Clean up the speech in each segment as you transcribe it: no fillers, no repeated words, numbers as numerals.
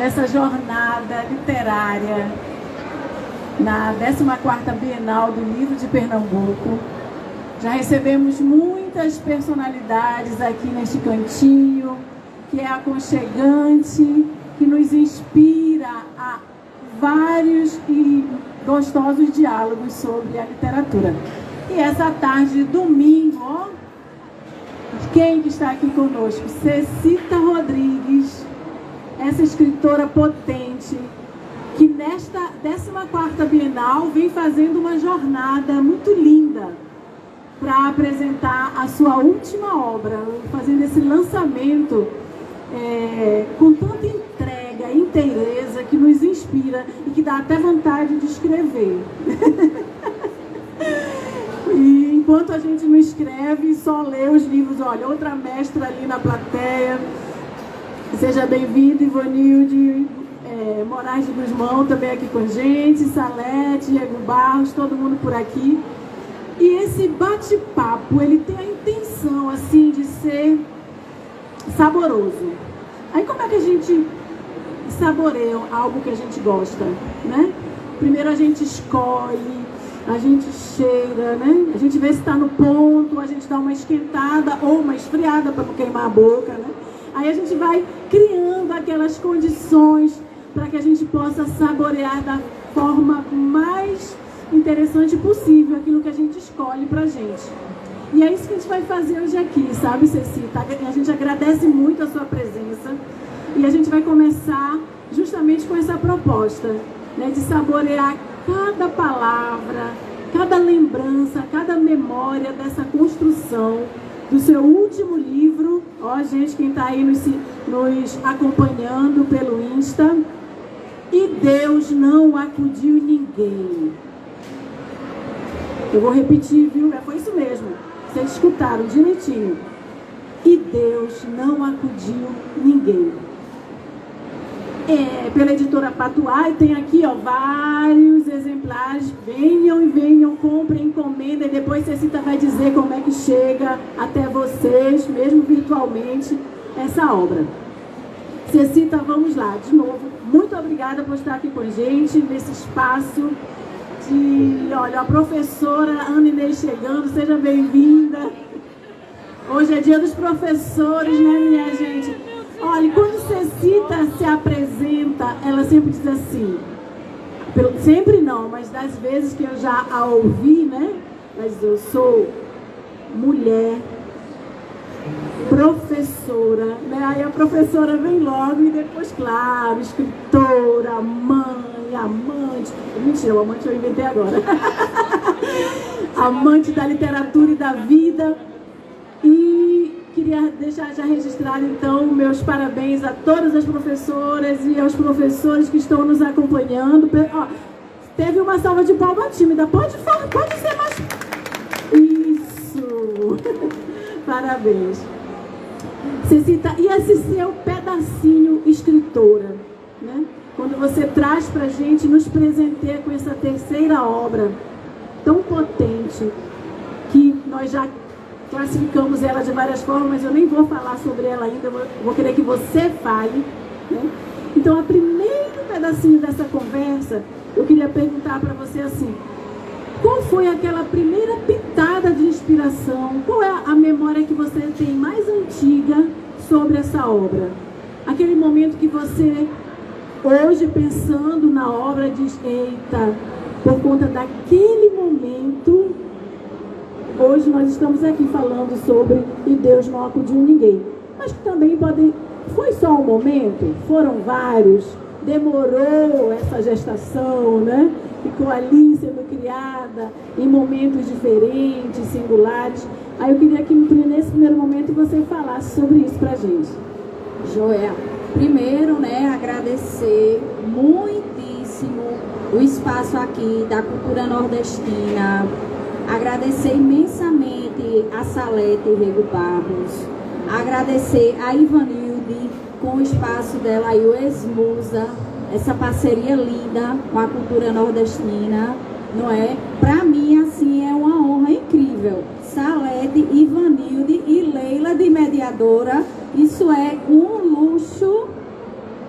nessa jornada literária na 14ª Bienal do Livro de Pernambuco. Já recebemos muitas personalidades aqui neste cantinho, que é aconchegante, que nos inspira a vários e gostosos diálogos sobre a literatura. E essa tarde de domingo, ó, quem que está aqui conosco? Cecita Rodrigues, essa escritora potente, que nesta 14ª Bienal vem fazendo uma jornada muito linda para apresentar a sua última obra, fazendo esse lançamento com tanta entrega, inteireza, que nos inspira e que dá até vontade de escrever. E enquanto a gente não escreve, só lê os livros. Olha, outra mestra ali na plateia. Seja bem-vindo, Ivanilde Moraes de Guzmão, também aqui com a gente, Salete, Diego Barros, todo mundo por aqui. E esse bate-papo, ele tem a intenção, assim, de ser saboroso. Aí como é que a gente saboreia algo que a gente gosta, né? Primeiro a gente escolhe, a gente cheira, né? A gente vê se está no ponto, a gente dá uma esquentada ou uma esfriada para não queimar a boca, né? Aí a gente vai criando aquelas condições para que a gente possa saborear da forma mais interessante possível aquilo que a gente escolhe para a gente. E é isso que a gente vai fazer hoje aqui, sabe, Cecita? A gente agradece muito a sua presença e a gente vai começar justamente com essa proposta, né, de saborear cada palavra, cada lembrança, cada memória dessa construção do seu último livro. Ó, gente, quem está aí nos acompanhando pelo Insta. E Deus não acudiu ninguém. Eu vou repetir, viu? Foi isso mesmo. Vocês escutaram direitinho. E Deus não acudiu ninguém. Pela editora Patuá, e tem aqui, ó, vários exemplares. Venham, comprem, encomendem. Depois Cecita vai dizer como é que chega até vocês, mesmo virtualmente, essa obra. Cecita, vamos lá, de novo. Muito obrigada por estar aqui com a gente, nesse espaço de... Olha, a professora Ana Inês chegando, seja bem-vinda. Hoje é dia dos professores, né, minha gente? Olha, quando Cecita se apresenta, ela sempre diz assim, sempre não, mas das vezes que eu já a ouvi, né? Mas eu sou mulher, professora, né? Aí a professora vem logo e depois, claro, escritora, mãe, amante. Mentira, o amante eu inventei agora. Amante da literatura e da vida. E queria deixar já registrado, então, meus parabéns a todas as professoras e aos professores que estão nos acompanhando. Ó, teve uma salva de palmas tímida. Pode ser mais... Isso! Parabéns. Cecita, e esse seu pedacinho escritora, né? Quando você traz pra gente, nos presenteia com essa terceira obra tão potente, que nós já classificamos ela de várias formas, mas eu nem vou falar sobre ela ainda, eu vou querer que você fale, né? Então, o primeiro pedacinho dessa conversa, eu queria perguntar para você assim, qual foi aquela primeira pitada de inspiração? Qual é a memória que você tem mais antiga sobre essa obra? Aquele momento que você, hoje, pensando na obra, diz, eita, por conta daquele momento, hoje nós estamos aqui falando sobre e Deus não acudiu ninguém. Mas que também foi só um momento? Foram vários? Demorou essa gestação, né? Ficou ali sendo criada em momentos diferentes, singulares. Aí eu queria que nesse primeiro momento você falasse sobre isso pra gente. Joia, primeiro, né, agradecer muitíssimo o espaço aqui da cultura nordestina. Agradecer imensamente a Salete Rego Barros. Agradecer a Ivanilde com o espaço dela e o Esmusa, essa parceria linda com a cultura nordestina, não é? Para mim, assim, é uma honra incrível. Salete, Ivanilde e Leila de mediadora, isso é um luxo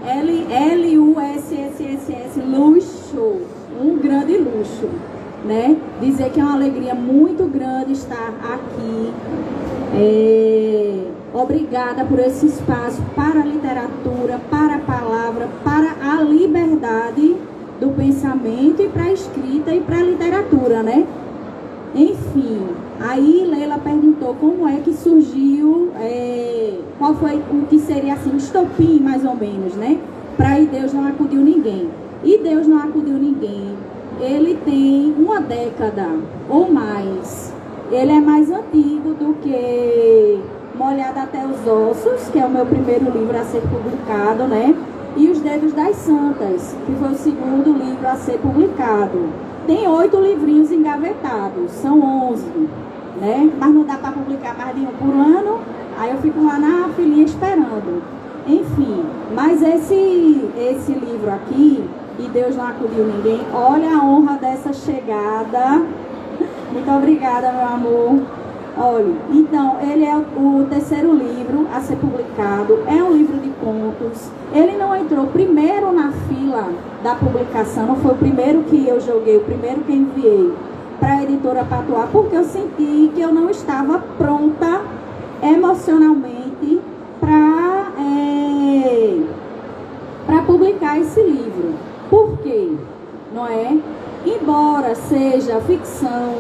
L-U-S-S-S-S, luxo, um grande luxo, né? Dizer que é uma alegria muito grande estar aqui. Obrigada por esse espaço para a literatura, para a palavra, para a liberdade do pensamento e para a escrita e para a literatura, né? Enfim, aí Leila perguntou como é que surgiu, qual foi o que seria assim, um estopim mais ou menos, né? Para aí Deus não acudiu ninguém. E Deus não acudiu ninguém. Ele tem uma década ou mais. Ele é mais antigo do que Molhada até os Ossos, que é o meu primeiro livro a ser publicado, né? E Os Dedos das Santas, que foi o segundo livro a ser publicado. Tem 8 livrinhos engavetados, são 11, né? Mas não dá para publicar mais de um por ano, aí eu fico lá na filinha esperando. Enfim, mas esse livro aqui, E Deus Não Acudiu Ninguém, olha a honra dessa chegada. Muito obrigada, meu amor. Olha, então, ele é o terceiro livro a ser publicado, é um livro de contos. Ele não entrou primeiro na fila da publicação, não foi o primeiro que eu joguei, o primeiro que enviei para a editora Patuá, porque eu senti que eu não estava pronta emocionalmente para publicar esse livro. Por quê? Não é? Embora seja ficção,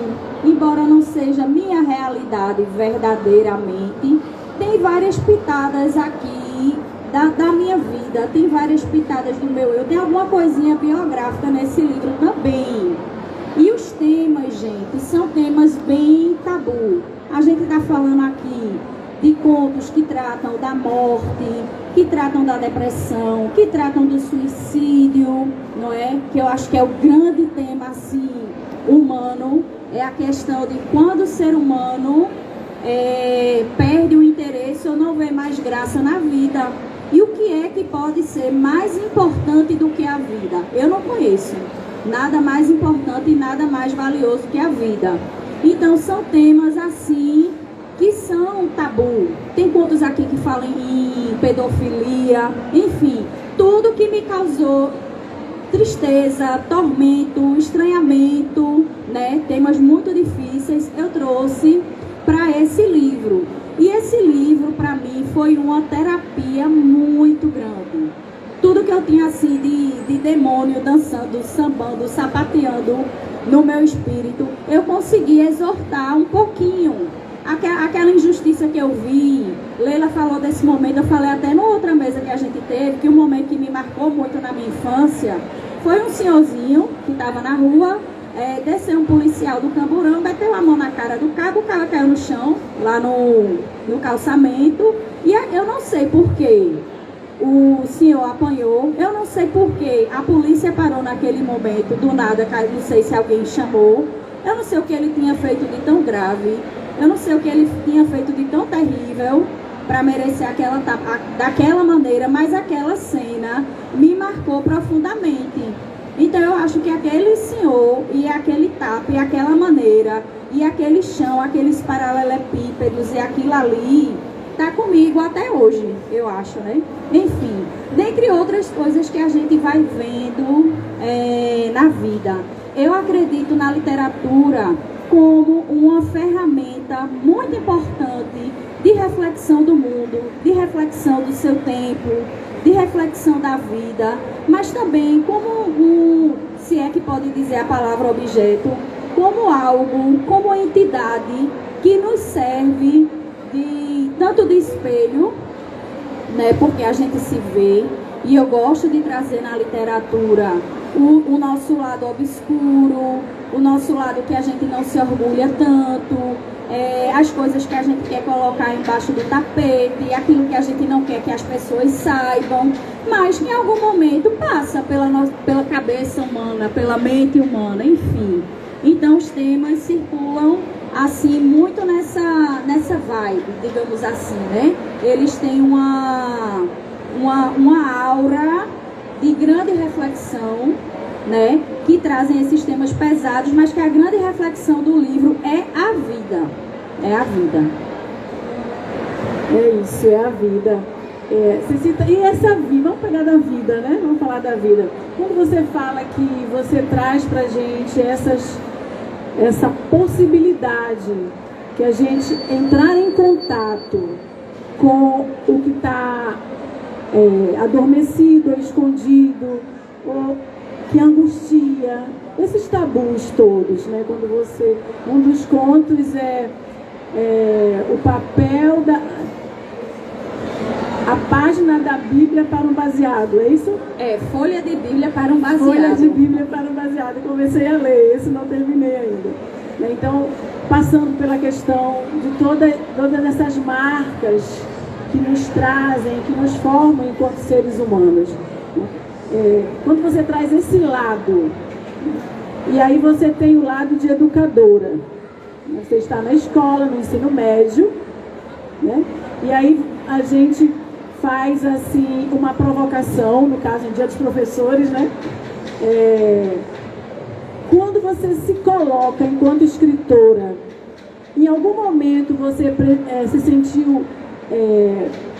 embora não seja minha realidade verdadeiramente, tem várias pitadas aqui da minha vida, tem várias pitadas do meu eu, tem alguma coisinha biográfica nesse livro também. E os temas, gente, são temas bem tabu. A gente está falando aqui de contos que tratam da morte, que tratam da depressão, que tratam do suicídio, não é? Que eu acho que é o grande tema, assim, humano, é a questão de quando o ser humano perde o interesse ou não vê mais graça na vida. E o que é que pode ser mais importante do que a vida? Eu não conheço nada mais importante e nada mais valioso que a vida. Então, são temas, assim, que são tabu. Tem contos aqui que falam em pedofilia, enfim, tudo que me causou tristeza, tormento, estranhamento, né? Temas muito difíceis, eu trouxe para esse livro. E esse livro, para mim, foi uma terapia muito grande. Tudo que eu tinha, assim, de demônio dançando, sambando, sapateando no meu espírito, eu consegui exortar um pouquinho. Aquela injustiça que eu vi, Leila falou desse momento, eu falei até na outra mesa que a gente teve, que um momento que me marcou muito na minha infância, foi um senhorzinho que estava na rua, desceu um policial do Camburão, meteu a mão na cara do cabo, o cara caiu no chão, lá no calçamento, e eu não sei porquê o senhor apanhou, eu não sei porquê a polícia parou naquele momento, do nada, não sei se alguém chamou, eu não sei o que ele tinha feito de tão grave, eu não sei o que ele tinha feito de tão terrível para merecer aquela tapa daquela maneira, mas aquela cena me marcou profundamente. Então eu acho que aquele senhor e aquele tapa e aquela maneira e aquele chão, aqueles paralelepípedos e aquilo ali tá comigo até hoje, eu acho, né? Enfim, dentre outras coisas que a gente vai vendo na vida, eu acredito na literatura como uma ferramenta muito importante de reflexão do mundo, de reflexão do seu tempo, de reflexão da vida, mas também como se é que pode dizer a palavra objeto, como algo, como entidade que nos serve tanto de espelho, né, porque a gente se vê, e eu gosto de trazer na literatura o nosso lado obscuro, o nosso lado que a gente não se orgulha tanto, as coisas que a gente quer colocar embaixo do tapete, aquilo que a gente não quer que as pessoas saibam, mas que em algum momento passa pela cabeça humana, pela mente humana, enfim. Então os temas circulam assim muito nessa vibe, digamos assim, né? Eles têm uma aura de grande reflexão, né, que trazem esses temas pesados, mas que a grande reflexão do livro é a vida. É a vida. É isso, é a vida. Você cita, e essa vida, vamos pegar da vida, né? Vamos falar da vida. Quando você fala que você traz pra gente essa possibilidade que a gente entrar em contato com o que está adormecido ou escondido, ou que angustia, esses tabus todos, né? Quando você, um dos contos é o papel a página da Bíblia para um baseado, é isso? Folha de Bíblia para um baseado. Folha de Bíblia para um baseado. Eu comecei a ler, esse não terminei ainda. Então, passando pela questão de todas essas marcas que nos trazem, que nos formam enquanto seres humanos. Quando você traz esse lado, e aí você tem o lado de educadora. Você está na escola, no ensino médio, né? E aí a gente faz assim uma provocação, no caso em Dia dos Professores, né? Quando você se coloca enquanto escritora, em algum momento você se sentiu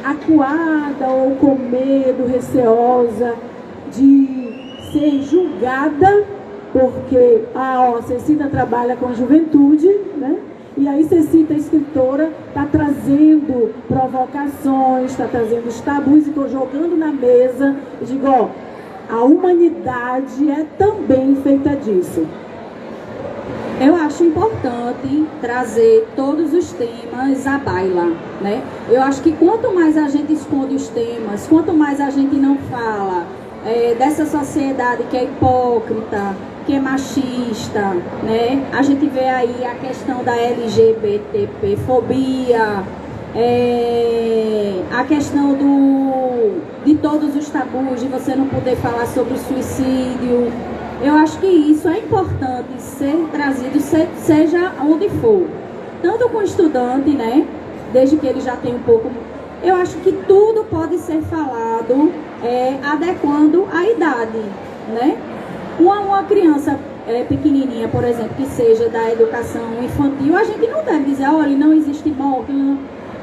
acuada ou com medo, receosa de ser julgada, porque Cecita trabalha com juventude, né? E aí Cecita, escritora, está trazendo provocações, está trazendo os tabus e estou jogando na mesa e digo, a humanidade é também feita disso. Eu acho importante trazer todos os temas à baila, né? Eu acho que quanto mais a gente esconde os temas, quanto mais a gente não fala dessa sociedade que é hipócrita, que é machista, né? A gente vê aí a questão da LGBTfobia, a questão de todos os tabus, de você não poder falar sobre o suicídio. Eu acho que isso é importante ser trazido, seja onde for. Tanto com o estudante, né? Desde que ele já tem um pouco... Eu acho que tudo pode ser falado adequando a idade, né? Uma criança pequenininha, por exemplo, que seja da educação infantil, a gente não deve dizer, olha, não existe morte. Não.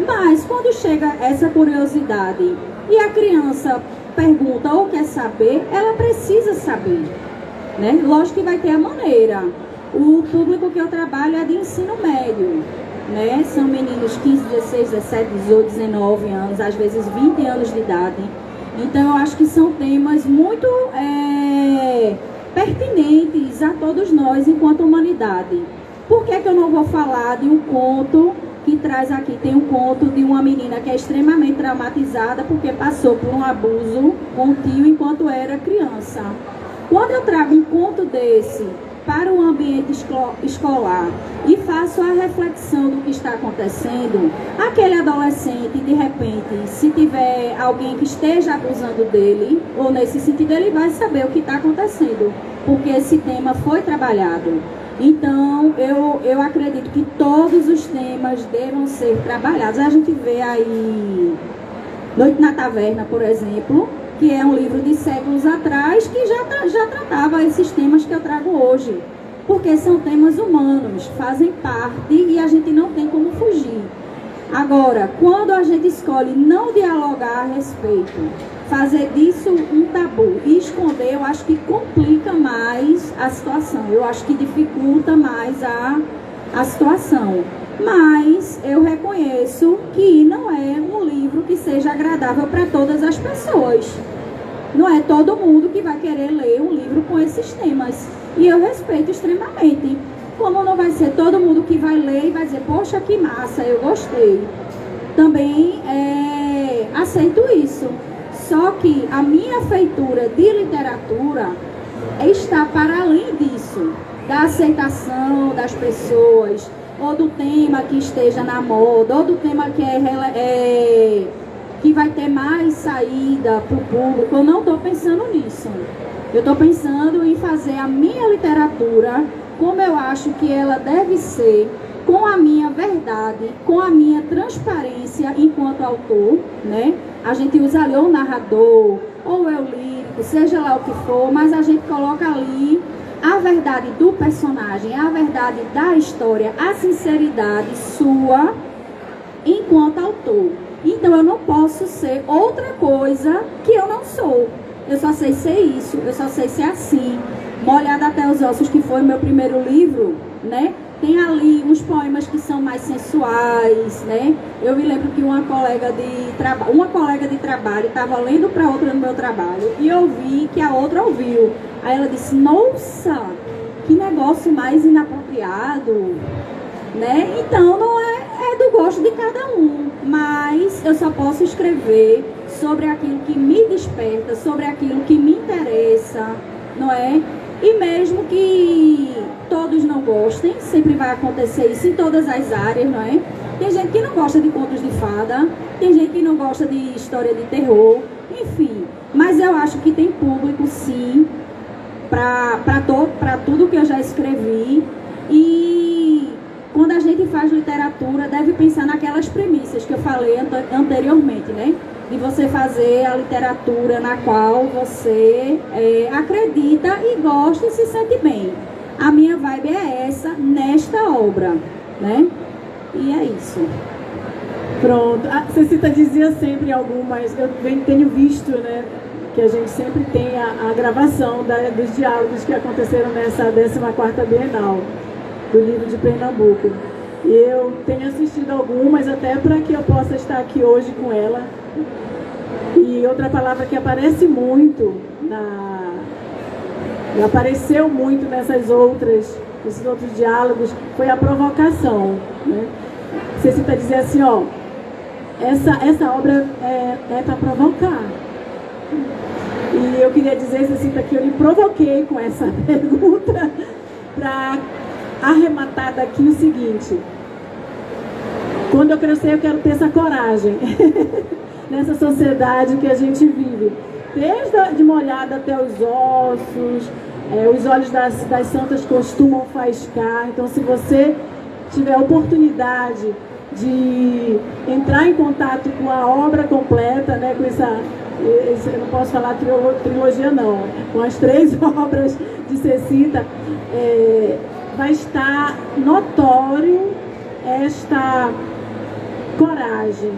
Mas quando chega essa curiosidade e a criança pergunta ou quer saber, ela precisa saber, né? Lógico que vai ter a maneira. O público que eu trabalho é de ensino médio, né? São meninos 15, 16, 17, 18, 19 anos, às vezes 20 anos de idade. Então eu acho que são temas muito pertinentes a todos nós enquanto humanidade. Por que eu não vou falar de um conto que traz aqui? Tem um conto de uma menina que é extremamente traumatizada porque passou por um abuso com o tio enquanto era criança. Quando eu trago um conto desse para o ambiente escolar e faço a reflexão do que está acontecendo, aquele adolescente, de repente, se tiver alguém que esteja abusando dele, ou nesse sentido, ele vai saber o que está acontecendo, porque esse tema foi trabalhado. Então, eu acredito que todos os temas devam ser trabalhados. A gente vê aí Noite na Taverna, por exemplo, que é um livro de séculos atrás, que já tratava esses temas que eu trago hoje. Porque são temas humanos, fazem parte e a gente não tem como fugir. Agora, quando a gente escolhe não dialogar a respeito, fazer disso um tabu e esconder, eu acho que complica mais a situação. Eu acho que dificulta mais a situação. Mas eu reconheço que não é um livro que seja agradável para todas as pessoas. Não é todo mundo que vai querer ler um livro com esses temas. E eu respeito extremamente. Como não vai ser todo mundo que vai ler e vai dizer, poxa, que massa, eu gostei. Também aceito isso. Só que a minha feitura de literatura está para além disso. Da aceitação das pessoas, ou do tema que esteja na moda, ou do tema que vai ter mais saída para o público. Eu não estou pensando nisso. Eu estou pensando em fazer a minha literatura como eu acho que ela deve ser, com a minha verdade, com a minha transparência enquanto autor, né? A gente usa ali ou o narrador, ou o eu lírico, seja lá o que for, mas a gente coloca ali a verdade do personagem, a verdade da história, a sinceridade sua enquanto autor. Então eu não posso ser outra coisa que eu não sou. Eu só sei ser isso, eu só sei ser assim. Molhada até os Ossos, que foi o meu primeiro livro, né? Tem ali uns poemas que são mais sensuais, né? Eu me lembro que uma colega de trabalho estava lendo para outra no meu trabalho e eu vi que a outra ouviu. Aí ela disse, nossa, que negócio mais inapropriado, né? Então não é do gosto de cada um, mas eu só posso escrever sobre aquilo que me desperta, sobre aquilo que me interessa, não é? E mesmo que todos não gostem, sempre vai acontecer isso em todas as áreas, não é? Tem gente que não gosta de contos de fada, tem gente que não gosta de história de terror, enfim. Mas eu acho que tem público, sim, para tudo que eu já escrevi. E quando a gente faz literatura, deve pensar naquelas premissas que eu falei anteriormente, né? De você fazer a literatura na qual você acredita e gosta e se sente bem. A minha vibe é essa nesta obra, né? E é isso. Pronto. A Cecita dizia sempre algumas, eu tenho visto, né, que a gente sempre tem a gravação dos diálogos que aconteceram nessa 14ª Bienal do livro de Pernambuco. E eu tenho assistido algumas até para que eu possa estar aqui hoje com ela. E outra palavra que aparece muito, apareceu muito nesses outros diálogos, foi a provocação, né? Cecita dizia assim, ó, essa obra é para provocar. E eu queria dizer, Cecita, que eu lhe provoquei com essa pergunta para arrematar daqui o seguinte: quando eu crescer eu quero ter essa coragem nessa sociedade que a gente vive, desde de Molhada até os Ossos, os olhos das santas costumam faiscar. Então, se você tiver a oportunidade de entrar em contato com a obra completa, né, com eu não posso falar trilogia não, com as 3 obras de Cecita, vai estar notório esta coragem,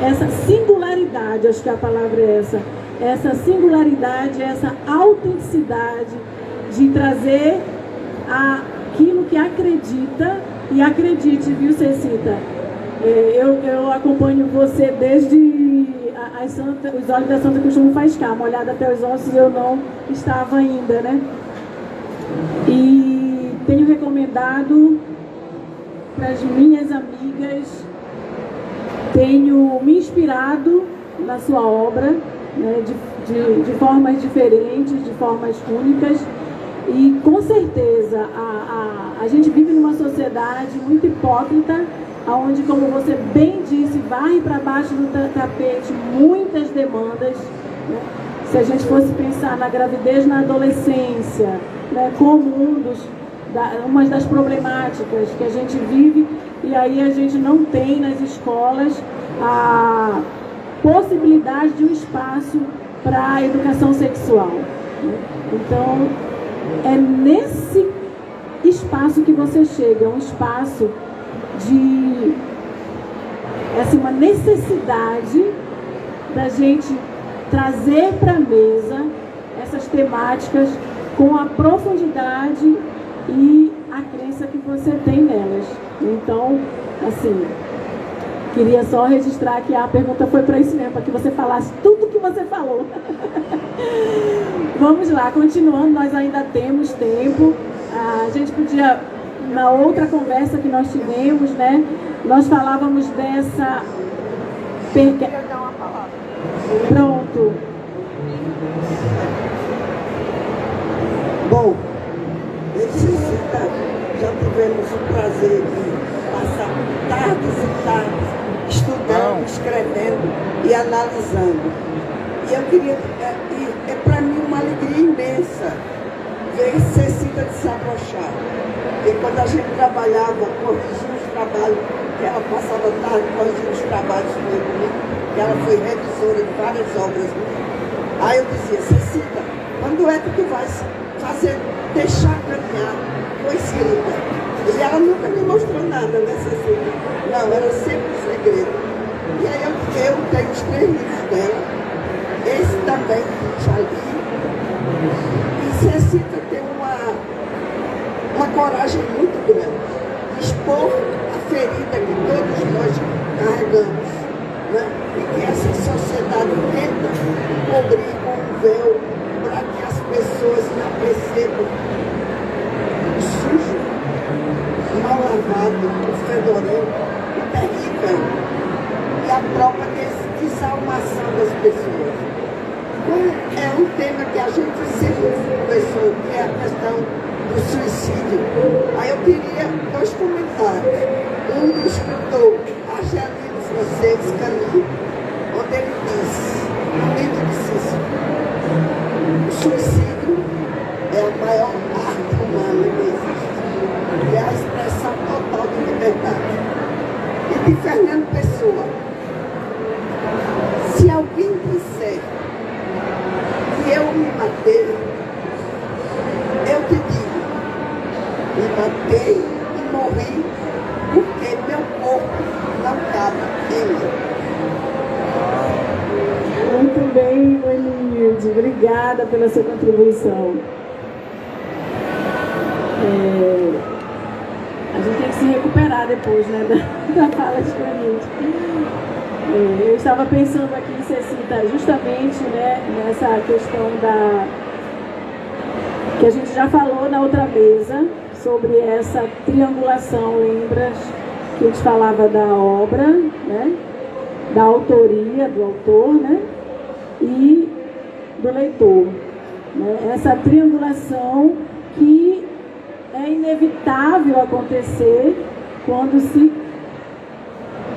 essa singularidade, acho que a palavra é essa singularidade, essa autenticidade de trazer aquilo que acredita. E acredite, viu, Cecita, eu acompanho você desde os olhos da Santa costumam faiscar, Molhada até os Ossos eu não estava ainda, né? E tenho recomendado para as minhas amigas, tenho me inspirado na sua obra, né, de formas diferentes, de formas únicas. E com certeza a gente vive numa sociedade muito hipócrita, onde, como você bem disse, varre para baixo do tapete muitas demandas, né? Se a gente fosse pensar na gravidez na adolescência, né, como uma das problemáticas que a gente vive, e aí a gente não tem nas escolas a possibilidade de um espaço para a educação sexual, né? Então, é nesse espaço que você chega, um espaço de uma necessidade da gente trazer para a mesa essas temáticas com a profundidade e a crença que você tem nelas. Então, assim, queria só registrar que a pergunta foi para isso mesmo, para que você falasse tudo que você falou. Vamos lá, continuando, nós ainda temos tempo. A gente podia, na outra conversa que nós tivemos, né, nós falávamos dessa... Eu queria dar uma palavra. Pronto. Bom, já tivemos o prazer de passar tardes e tardes estudando, escrevendo e analisando. E eu queria, para mim uma alegria imensa ver Cecita desabrochar. E quando a gente trabalhava, corrigia os trabalhos, que ela passava tarde corrigindo os trabalhos comigo, que ela foi revisora de várias obras. Aí eu dizia, Cecita, quando é que tu vais deixar caminhar tua escrita? E ela nunca me mostrou nada, né, Cecita? Não, era sempre um segredo. E aí eu tenho os 3 livros dela, esse também, já li. E Cecita tem uma coragem muito grande de expor a ferida que todos nós carregamos, né? E que essa sociedade tenta cobrir com um véu para que as pessoas não percebam o sujo, o mal lavado, o fedorento, o terrível e a própria desalmação das pessoas. É um tema que a gente sempre conversou, que é a questão do suicídio. Aí eu queria 2 comentários. Um do escritor argelino francês, Camus, onde ele diz, no livro de Cícero, o suicídio é a maior arte humana que existe. É a expressão total de liberdade. E de Fernando Pessoa, se alguém disser que eu me matei, eu te digo, me matei e morri porque meu corpo não cabe em mim. Muito bem, Manilde. Obrigada pela sua contribuição. A gente tem que se recuperar depois, né, da fala de Manilde. Eu estava pensando aqui em Cecita justamente, né, nessa questão que a gente já falou na outra mesa, sobre essa triangulação, lembras? Que a gente falava da obra, né, da autoria do autor, né, e do leitor. Né? Essa triangulação que é inevitável acontecer quando se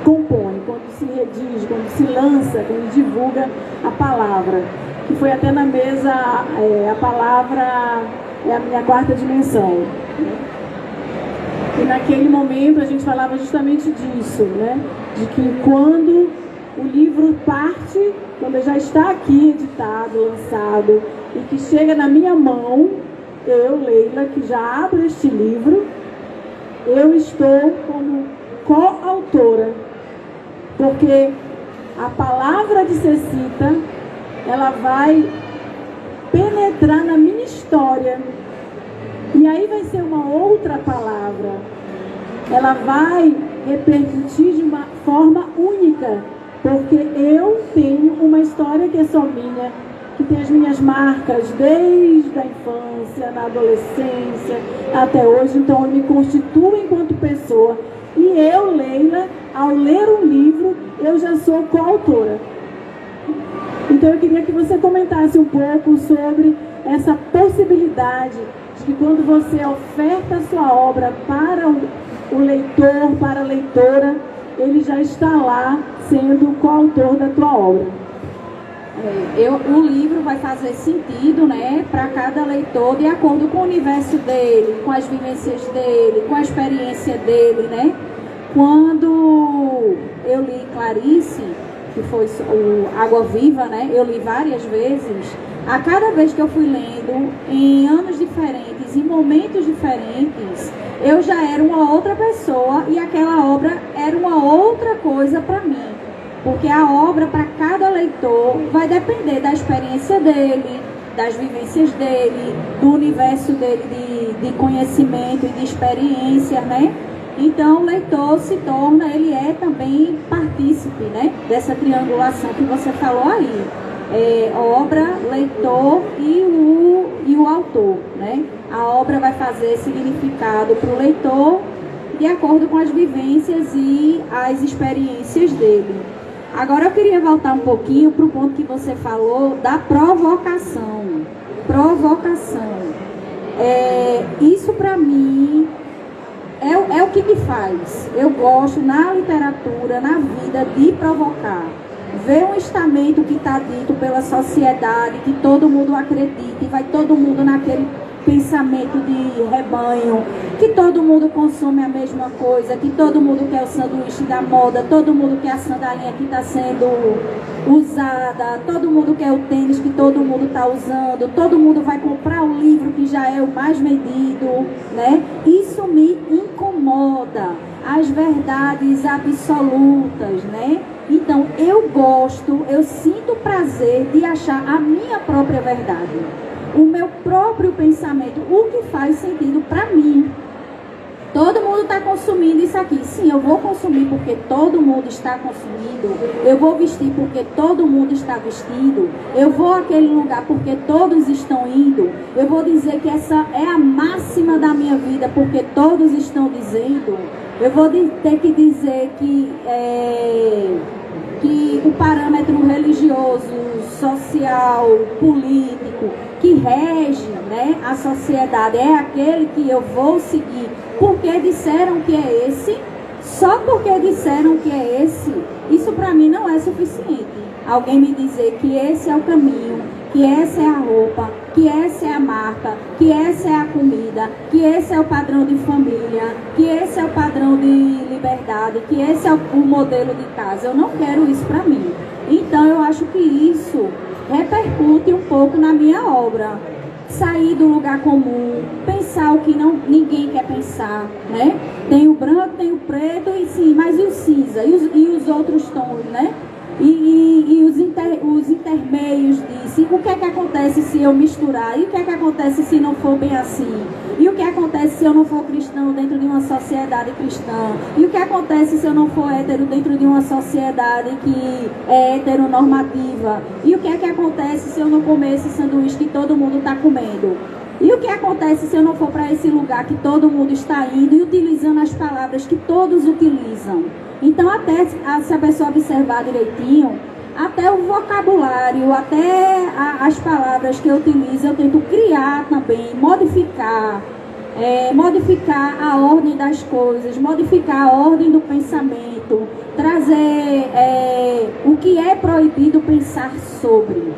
compõe, quando se redige, quando se lança, quando divulga a palavra. Que foi até na mesa, a palavra é a minha 4ª dimensão. Né? E naquele momento a gente falava justamente disso, né? De que quando o livro parte, quando já está aqui editado, lançado, e que chega na minha mão, eu, Leila, que já abro este livro, eu estou como coautora, porque a palavra de Cecita, ela vai penetrar na minha história, e aí vai ser uma outra palavra, ela vai repercutir de uma forma única, porque eu tenho uma história que é só minha, que tem as minhas marcas desde a infância, na adolescência, até hoje. Então eu me constituo enquanto pessoa. E eu, Leila, ao ler um livro, eu já sou coautora. Então eu queria que você comentasse um pouco sobre essa possibilidade de que quando você oferta a sua obra para o leitor, para a leitora, ele já está lá sendo o coautor da tua obra. O livro vai fazer sentido, né, para cada leitor, de acordo com o universo dele, com as vivências dele, com a experiência dele, né? Quando eu li Clarice, que foi o Água Viva, né, eu li várias vezes. A cada vez que eu fui lendo, em anos diferentes, em momentos diferentes, eu já era uma outra pessoa e aquela obra era uma outra coisa para mim. Porque a obra, para cada leitor, vai depender da experiência dele, das vivências dele, do universo dele de conhecimento e de experiência, né? Então, o leitor se torna, ele é também partícipe, né? Dessa triangulação que você falou aí. Obra, leitor e o autor, né? A obra vai fazer significado para o leitor de acordo com as vivências e as experiências dele. Agora eu queria voltar um pouquinho para o ponto que você falou da provocação. Isso para mim é o que me faz. Eu gosto na literatura, na vida, de provocar. Ver um estamento que está dito pela sociedade, que todo mundo acredita, e vai todo mundo naquele pensamento de rebanho, que todo mundo consome a mesma coisa, que todo mundo quer o sanduíche da moda, todo mundo quer a sandalinha que está sendo usada, todo mundo quer o tênis que todo mundo está usando, todo mundo vai comprar o livro que já é o mais vendido, né? Isso me incomoda. as verdades absolutas, né? Então, eu sinto prazer de achar a minha própria verdade, o meu próprio pensamento, o que faz sentido para mim. Todo mundo está consumindo isso aqui. Sim, eu vou consumir porque todo mundo está consumindo. Eu vou vestir porque todo mundo está vestido. Eu vou àquele lugar porque todos estão indo. Eu vou dizer que essa é a máxima da minha vida porque todos estão dizendo. Eu vou ter que dizer que o parâmetro religioso, social, político, que rege, né, a sociedade é aquele que eu vou seguir. Porque disseram que é esse, só porque disseram que é esse, isso para mim não é suficiente. Alguém me dizer que esse é o caminho, que essa é a roupa, que essa é a marca, que essa é a comida, que esse é o padrão de família, que esse é o padrão de liberdade, que esse é o modelo de casa. Eu não quero isso para mim. Então eu acho que isso repercute um pouco na minha obra. Sair do lugar comum, pensar o que ninguém quer pensar, né? Tem o branco, tem o preto, e sim, mas e o cinza? E os outros tons, né? E os intermeios disso. E o que é que acontece se eu misturar? E o que é que acontece se não for bem assim? E o que acontece se eu não for cristão dentro de uma sociedade cristã? E o que acontece se eu não for hétero dentro de uma sociedade que é heteronormativa? E o que é que acontece se eu não comer esse sanduíche que todo mundo está comendo? E o que acontece se eu não for para esse lugar que todo mundo está indo e utilizando as palavras que todos utilizam? Então, até se a pessoa observar direitinho, até o vocabulário, até as palavras que eu utilizo, eu tento criar também, modificar a ordem das coisas, modificar a ordem do pensamento, trazer o que é proibido pensar sobre.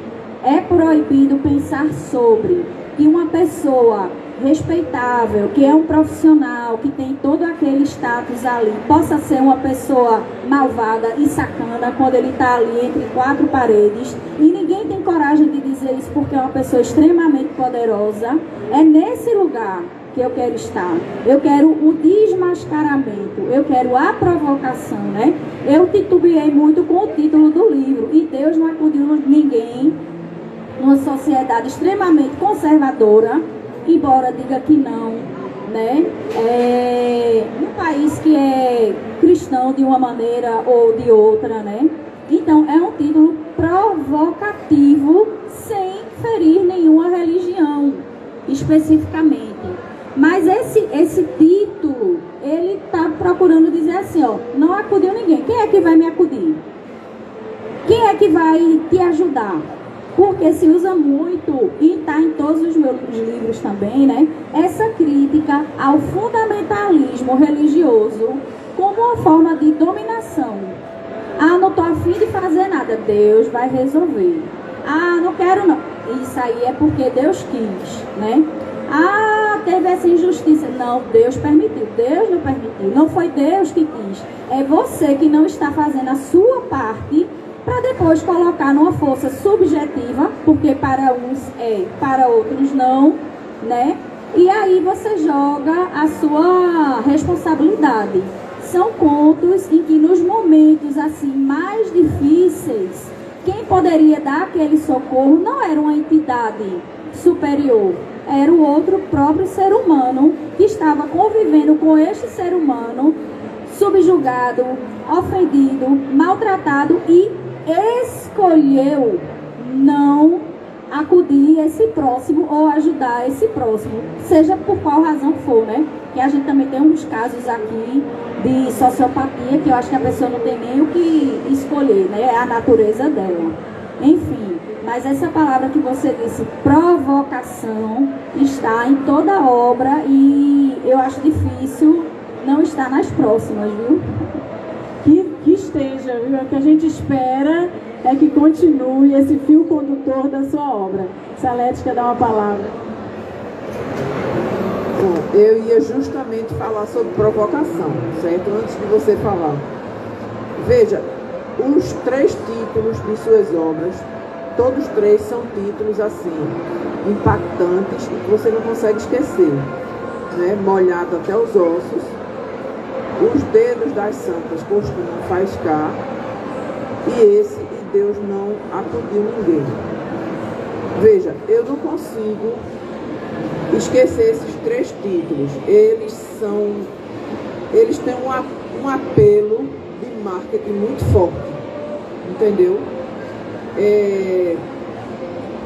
É proibido pensar sobre que uma pessoa respeitável, que é um profissional, que tem todo aquele status ali, possa ser uma pessoa malvada e sacana quando ele está ali entre quatro paredes, e ninguém tem coragem de dizer isso porque é uma pessoa extremamente poderosa. É nesse lugar que eu quero estar. Eu quero o desmascaramento, eu quero a provocação, né? Eu titubeei muito com o título do livro, e Deus não acudiu ninguém numa sociedade extremamente conservadora, embora diga que não, né? Um país que é cristão de uma maneira ou de outra, né? Então, é um título provocativo, sem ferir nenhuma religião, especificamente. Mas esse título, ele está procurando dizer assim, ó, não acudiu ninguém. Quem é que vai me acudir? Quem é que vai te ajudar? Porque se usa muito, e está em todos os meus livros também, né? Essa crítica ao fundamentalismo religioso como uma forma de dominação. Ah, não estou afim de fazer nada, Deus vai resolver. Ah, não quero não. Isso aí é porque Deus quis, né? Ah, teve essa injustiça. Não, Deus permitiu. Deus não permitiu. Não foi Deus que quis. É você que não está fazendo a sua parte para depois colocar numa força subjetiva, porque para uns é, para outros não, né? E aí você joga a sua responsabilidade. São contos em que nos momentos assim mais difíceis, quem poderia dar aquele socorro não era uma entidade superior, era o outro próprio ser humano que estava convivendo com este ser humano, subjugado, ofendido, maltratado, e escolheu não acudir esse próximo ou ajudar esse próximo, seja por qual razão for, né? Que a gente também tem uns casos aqui de sociopatia que eu acho que a pessoa não tem nem o que escolher, né? É a natureza dela. Enfim, mas essa palavra que você disse, provocação, está em toda a obra, e eu acho difícil não estar nas próximas, viu? Que esteja, viu? O que a gente espera é que continue esse fio condutor da sua obra. Salete quer dar uma palavra. Bom, eu ia justamente falar sobre provocação, certo? Antes de você falar. Veja, os 3 títulos de suas obras, todos 3 são títulos assim, impactantes, e que você não consegue esquecer, né? Molhado até os ossos, os dedos das santas costumam faiscar, e Deus não acudiu ninguém. Veja, eu não consigo esquecer esses 3 títulos. Eles têm um apelo de marketing muito forte, entendeu?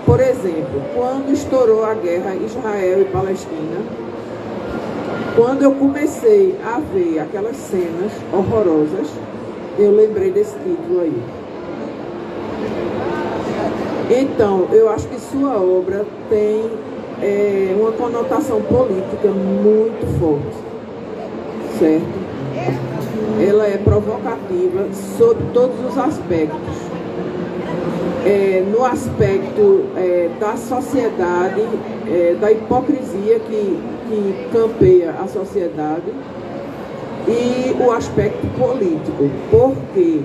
Por exemplo, quando estourou a guerra Israel e Palestina, quando eu comecei a ver aquelas cenas horrorosas, eu lembrei desse título aí. Então, eu acho que sua obra tem uma conotação política muito forte, certo? Ela é provocativa sob todos os aspectos. No aspecto da sociedade, da hipocrisia que campeia a sociedade, e o aspecto político, porque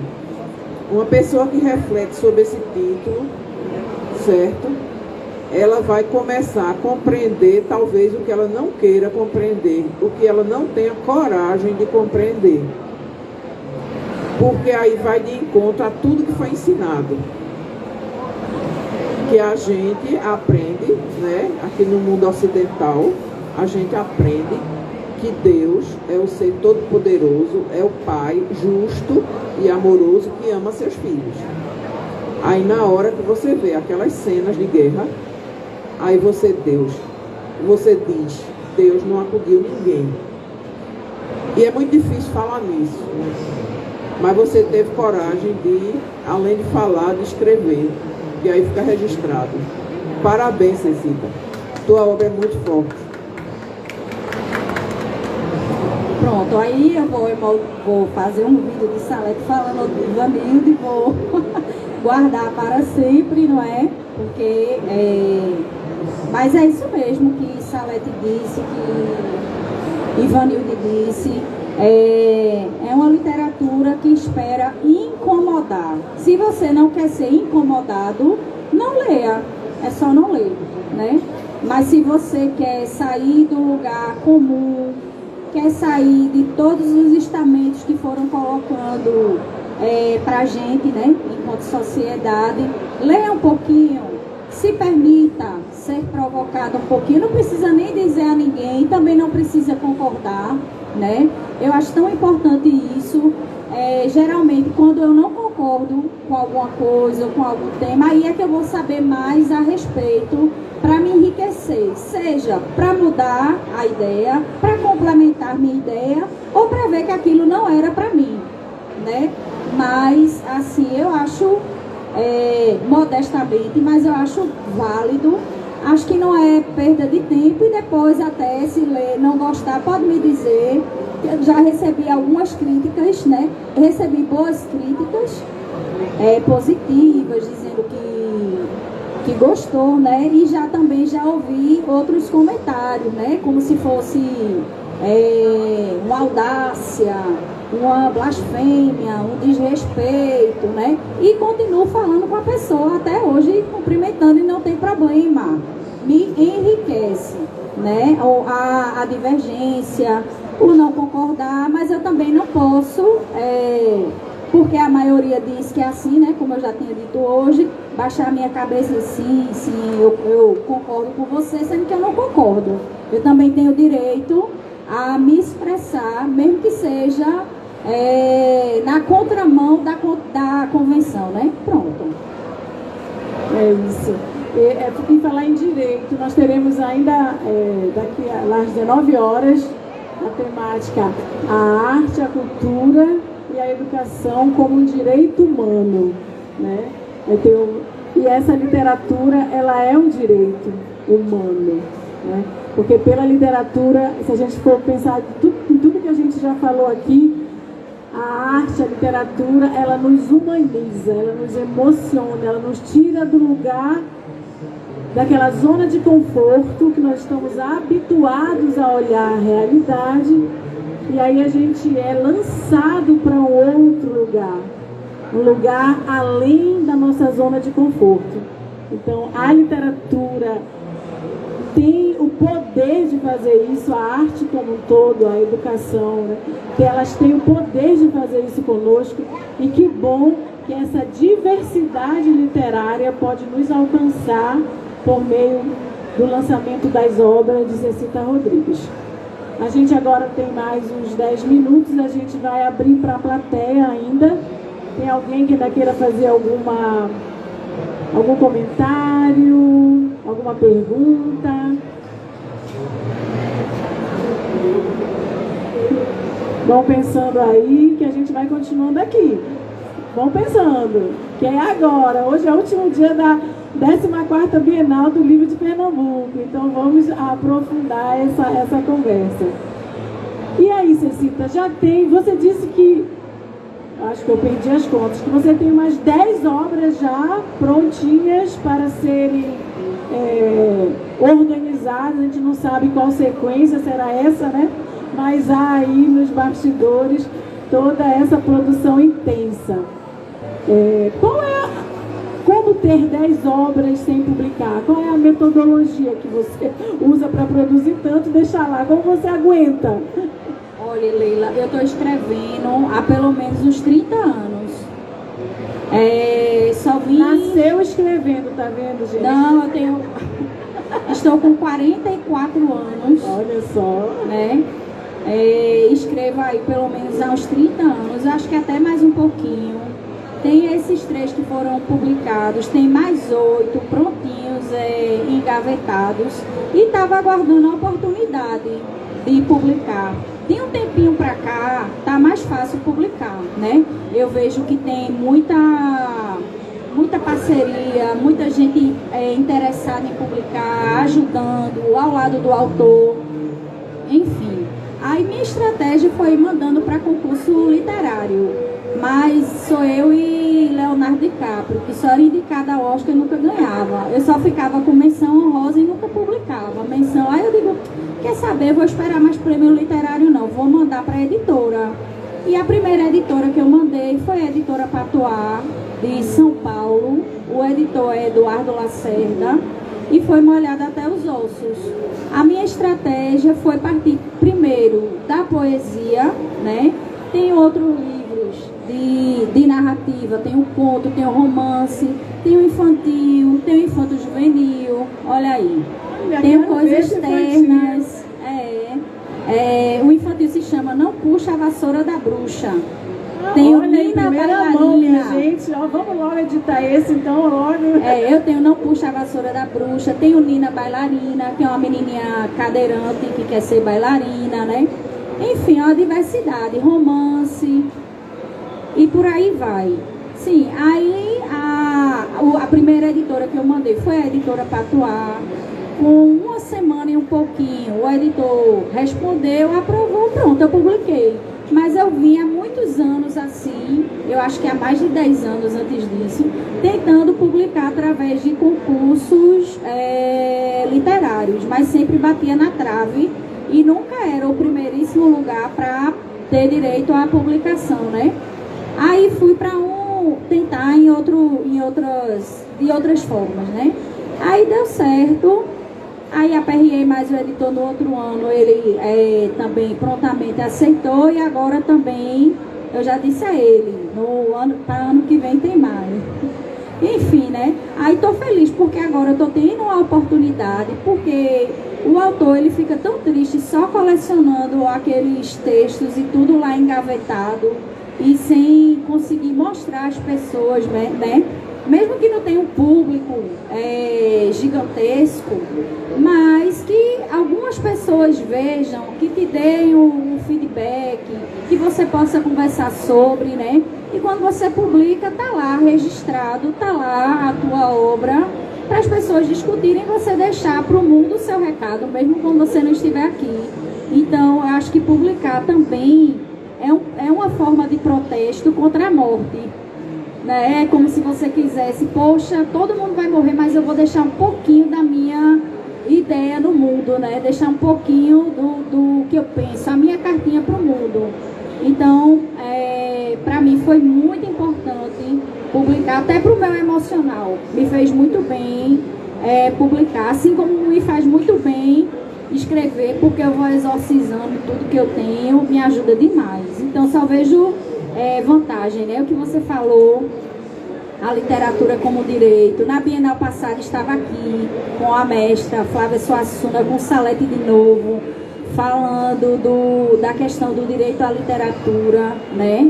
uma pessoa que reflete sobre esse título, certo? Ela vai começar a compreender talvez o que ela não queira compreender, o que ela não tenha coragem de compreender, porque aí vai de encontro a tudo que foi ensinado, que a gente aprende, né? Aqui no mundo ocidental, a gente aprende que Deus é o ser todo-poderoso, é o Pai justo e amoroso que ama seus filhos. Aí na hora que você vê aquelas cenas de guerra, aí você diz, Deus não acudiu ninguém. E é muito difícil falar nisso, mas você teve coragem de, além de falar, de escrever, e aí fica registrado. Parabéns, Cecília. Tua obra é muito forte. Pronto, aí eu vou fazer um vídeo de Salete falando do Ivanildo e vou guardar para sempre, não é? Porque mas é isso mesmo que Salete disse, que Ivanildo disse. É uma literatura que espera incomodar. Se você não quer ser incomodado, não leia. É só não ler, né? Mas se você quer sair do lugar comum, quer sair de todos os estamentos que foram colocando pra gente, né, enquanto sociedade, leia um pouquinho, se permita ser provocado um pouquinho, não precisa nem dizer a ninguém, também não precisa concordar, né? Eu acho tão importante isso. Geralmente, quando eu não concordo com alguma coisa ou com algum tema, aí é que eu vou saber mais a respeito para me enriquecer, seja para mudar a ideia, para complementar minha ideia, ou para ver que aquilo não era para mim, né? Mas, assim, eu acho, modestamente, mas eu acho válido. Acho que não é perda de tempo, e depois até se ler, não gostar, pode me dizer. Eu já recebi algumas críticas, né? Recebi boas críticas positivas, dizendo que gostou, né? E também já ouvi outros comentários, né? Como se fosse uma audácia, uma blasfêmia, um desrespeito, né? E continuo falando com a pessoa até hoje, cumprimentando, e não tem problema. Me enriquece, né? A divergência, o não concordar, mas eu também não posso, porque a maioria diz que é assim, né? Como eu já tinha dito hoje, baixar a minha cabeça e sim, eu concordo com você, sendo que eu não concordo. Eu também tenho direito a me expressar, mesmo que seja na contramão da convenção, né? Pronto. É isso. Porque falar em direito, nós teremos ainda daqui às 19 horas a temática a arte, a cultura e a educação como um direito humano, né? E essa literatura, ela é um direito humano, né? Porque pela literatura, se a gente for pensar em tudo que a gente já falou aqui, a arte, a literatura, ela nos humaniza, ela nos emociona, ela nos tira do lugar, daquela zona de conforto que nós estamos habituados a olhar a realidade, e aí a gente é lançado para um outro lugar, um lugar além da nossa zona de conforto. Então, a literatura tem o poder de fazer isso, a arte como um todo, a educação, né? Que elas têm o poder de fazer isso conosco, e que bom que essa diversidade literária pode nos alcançar por meio do lançamento das obras de Cecita Rodrigues. A gente agora tem mais uns 10 minutos, a gente vai abrir para a plateia ainda. Tem alguém que ainda queira fazer algum comentário, alguma pergunta? Vão pensando aí que a gente vai continuando aqui. Vão pensando, que é agora. Hoje é o último dia da 14ª Bienal do Livro de Pernambuco. Então vamos aprofundar essa conversa. E aí, Cecita, já tem... Você disse que... Acho que eu perdi as contas. Que você tem umas 10 obras já prontinhas para serem organizadas. A gente não sabe qual sequência será essa, né? Mas há aí nos bastidores toda essa produção intensa. Como ter 10 obras sem publicar? Qual é a metodologia que você usa para produzir tanto e deixar lá? Como você aguenta? Olha, Leila, eu estou escrevendo há pelo menos uns 30 anos. Nasceu escrevendo, tá vendo, gente? Não, estou com 44 anos. Olha só. Né? Escrevo aí pelo menos há uns 30 anos, acho que até mais um pouquinho. Tem esses 3 que foram publicados, tem mais 8 prontinhos, engavetados, e estava aguardando a oportunidade de publicar. De um tempinho para cá, tá mais fácil publicar, né? Eu vejo que tem muita parceria, muita gente interessada em publicar, ajudando, ao lado do autor, enfim. Aí minha estratégia foi mandando para concurso literário, mas sou eu e Leonardo DiCaprio, que só era indicada ao Oscar e nunca ganhava. Eu só ficava com menção honrosa e nunca publicava menção. Aí eu digo, quer saber, vou esperar mais prêmio literário não, vou mandar para a editora. E a primeira editora que eu mandei foi a editora Patois, de São Paulo. O editor é Eduardo Lacerda. E foi molhada até os ossos. A minha estratégia foi partir primeiro da poesia, né? Tem outros livros de narrativa, tem o conto, tem o romance, tem o infantil, tem o infanto-juvenil, olha aí. Tem coisas externas. O infantil se chama Não Puxa a Vassoura da Bruxa. Tenho Nina Bailarina. Minha gente, vamos logo editar esse, então, logo. Eu tenho Não Puxa a Vassoura da Bruxa, tenho Nina Bailarina, que é uma menininha cadeirante que quer ser bailarina, né? Enfim, é uma diversidade, romance e por aí vai. Sim, aí a primeira editora que eu mandei foi a editora Patois. Com uma semana e um pouquinho, o editor respondeu, aprovou, pronto, eu publiquei. Mas eu vinha há muitos anos assim, eu acho que há mais de 10 anos antes disso, tentando publicar através de concursos literários, mas sempre batia na trave e nunca era o primeiríssimo lugar para ter direito à publicação, né? Aí fui para tentar de outras formas, né? Aí deu certo. Aí aperriei mais o editor no outro ano, ele também prontamente aceitou e agora também eu já disse a ele, para ano que vem tem mais. Enfim, né? Aí tô feliz porque agora eu tô tendo uma oportunidade, porque o autor ele fica tão triste só colecionando aqueles textos e tudo lá engavetado e sem conseguir mostrar às pessoas, né? Mesmo que não tenha um público gigantesco, mas que algumas pessoas vejam, que te deem um feedback, que você possa conversar sobre, né? E quando você publica, tá lá registrado, tá lá a tua obra, para as pessoas discutirem, você deixar para o mundo o seu recado, mesmo quando você não estiver aqui. Então, eu acho que publicar também é uma forma de protesto contra a morte. É como se você quisesse, poxa, todo mundo vai morrer, mas eu vou deixar um pouquinho da minha ideia no mundo, né? Deixar um pouquinho do que eu penso, a minha cartinha para o mundo. Então, para mim foi muito importante publicar, até para o meu emocional. Me fez muito bem publicar, assim como me faz muito bem escrever, porque eu vou exorcizando tudo que eu tenho, me ajuda demais. Então, só vejo vantagem, né? O que você falou, a literatura como direito. Na Bienal passada estava aqui com a mestra Flávia Suassuna, com o Salete de novo, falando da questão do direito à literatura, né?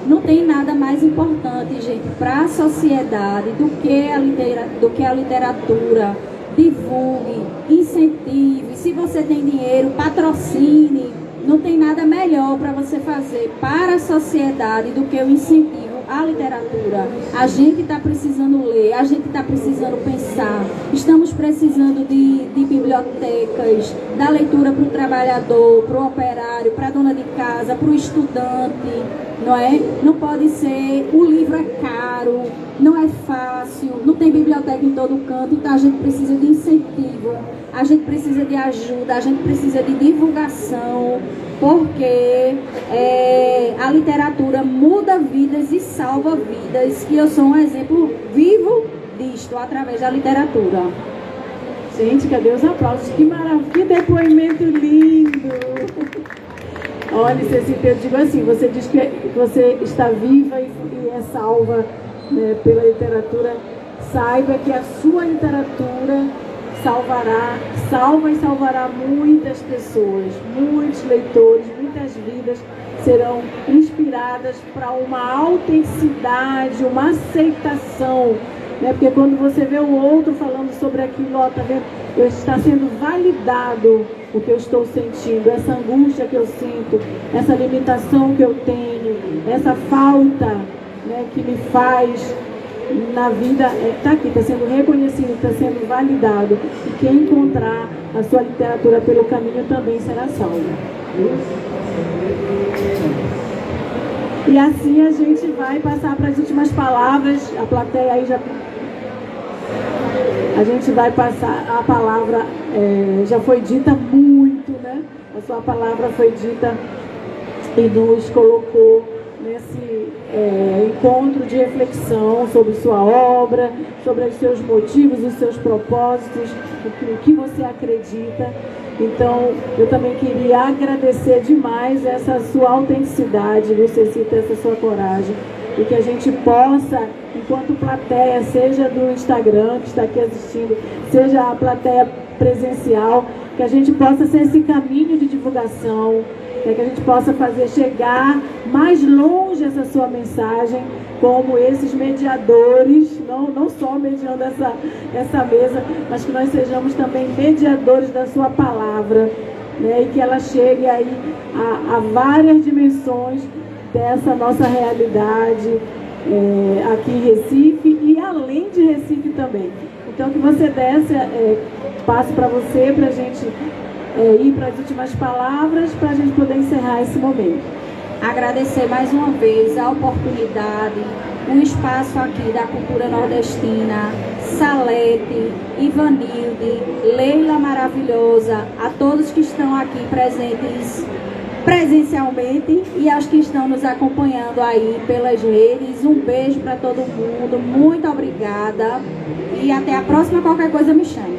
Não tem nada mais importante, gente, para a sociedade do que a literatura. Divulgue, incentive. Se você tem dinheiro, patrocine. Não tem nada melhor para você fazer para a sociedade do que o incentivo à literatura. A gente está precisando ler, a gente está precisando pensar. Estamos precisando de bibliotecas, da leitura para o trabalhador, para o operário, para a dona de casa, para o estudante, não é? Não pode ser, o livro é caro, não é fácil, não tem biblioteca em todo canto, então a gente precisa de incentivo, a gente precisa de ajuda, a gente precisa de divulgação, porque a literatura muda vidas e salva vidas, e eu sou um exemplo vivo disto, através da literatura. Gente, cadê os aplausos? Que maravilha, que depoimento lindo! Olha, Cecília, eu digo assim, você diz que você está viva e é salva, né, pela literatura. Saiba que a sua literatura salva e salvará muitas pessoas, muitos leitores, muitas vidas serão inspiradas para uma autenticidade, uma aceitação, né? Porque quando você vê o outro falando sobre aquilo, ó, tá vendo? Está sendo validado o que eu estou sentindo, essa angústia que eu sinto, essa limitação que eu tenho, essa falta, né, que me faz na vida, está aqui, está sendo reconhecido, está sendo validado. E quem encontrar a sua literatura pelo caminho também será salvo. E assim a gente vai passar para as últimas palavras. A plateia aí já... A gente vai passar a palavra, já foi dita muito, né? A sua palavra foi dita e nos colocou nesse encontro de reflexão sobre sua obra, sobre os seus motivos, os seus propósitos, o que você acredita. Então, eu também queria agradecer demais essa sua autenticidade, você cita essa sua coragem, e que a gente possa, enquanto plateia, seja do Instagram, que está aqui assistindo, seja a plateia presencial, que a gente possa ser esse caminho de divulgação, que a gente possa fazer chegar mais longe essa sua mensagem, como esses mediadores, não só mediando essa mesa, mas que nós sejamos também mediadores da sua palavra, né? E que ela chegue aí a várias dimensões dessa nossa realidade aqui em Recife e além de Recife também. Então, que você desse passo para você, para a gente ir para as últimas palavras, para a gente poder encerrar esse momento. Agradecer mais uma vez a oportunidade, um espaço aqui da cultura nordestina, Salete, Ivanilde, Leila maravilhosa, a todos que estão aqui presentes presencialmente e aos que estão nos acompanhando aí pelas redes. Um beijo para todo mundo, muito obrigada e até a próxima. Qualquer coisa me chame.